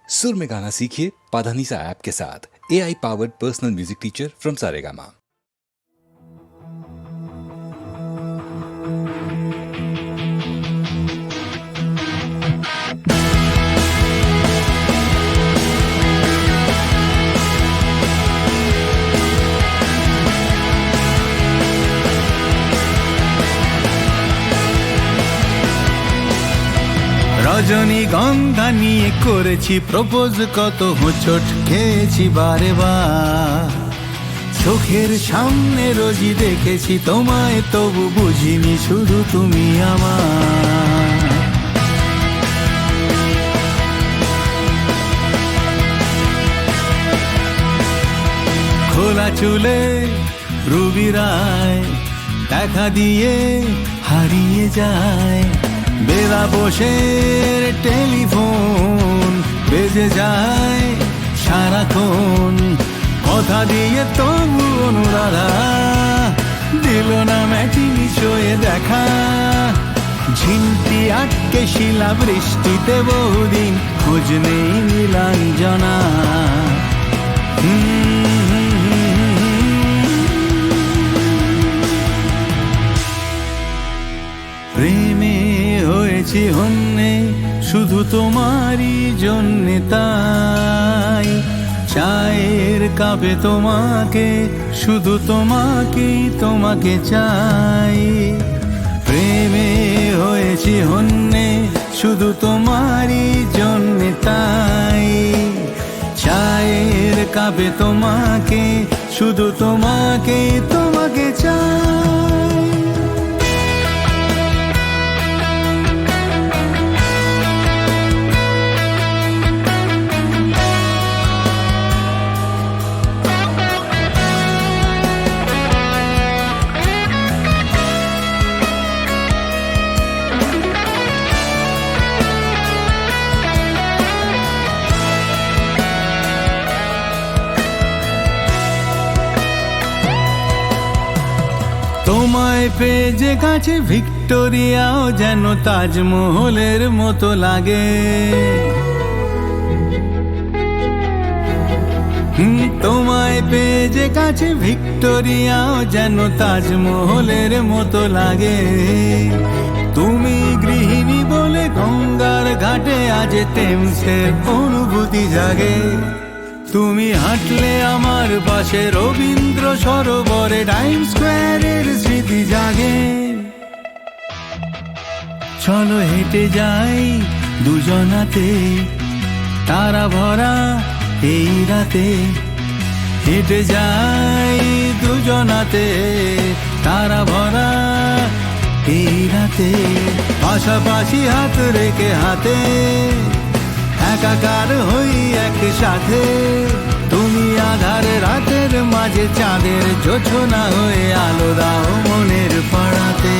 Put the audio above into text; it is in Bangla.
सुर में गाना सीखिए पाधानीसा ऐप के साथ। AI powered personal music teacher from Saregama. রজনীগন্ধা নিয়ে করেছি প্রপোজ, কত হোঁচট খেয়েছি বারে বার। চোখের সামনে রোজই দেখেছি তোমায়, তবু বুঝিনি শুধু তুমি আমার। খোলা চুলে রুবি রায় দেখা দিয়ে হারিয়ে যায়। বেলা বসে টেলিফোন বেজে যায় সারাক্ষণ, কথা দিয়ে তবু অনুরাধা দিল না ম্যাটিনি শোয়ে দেখা। ঝিনটি আটকে শিলা বৃষ্টিতে বহুদিন, খোঁজ নেই নীলাঞ্জনা। প্রেমে হয়েছি হন্যে শুধু তোমারই জন্যে, তাই চায়ের কাপে তোমাকে, শুধু তোমাকেই তোমাকে চাই। প্রেমে হয়েছি হন্যে শুধু তোমারই জন্যে, তাই চায়ের কাপে তোমাকে, শুধু তোমাকেই তোমাকে চাই। তোমায় পেয়ে যে কাছে ভিক্টোরিয়াও যেন তাজমহলের মতো লাগে। তোমায় পেয়ে যে কাছে ভিক্টোরিয়াও যেন তাজমহলের মতো লাগে। তুমি গৃহিণী বলে গঙ্গার ঘাটে আজ টেমসের অনুভূতি জাগে। তুমি হাঁটলে আমার পাশে রবীন্দ্র সরোবরে টাইম স্কোয়ারের স্মৃতি জাগে। চলো হেঁটে যাই দুজনাতে তারা ভরা এই রাতে। হেঁটে যাই দুজনাতে তারা ভরা এই রাতে। পাশাপাশি হাত রেখে হাতে একাকার হই একসাথে। তুমি আধার রাতের মাঝে চাঁদের জোছনা হয়ে আলো দাও মনের পাড়াতে।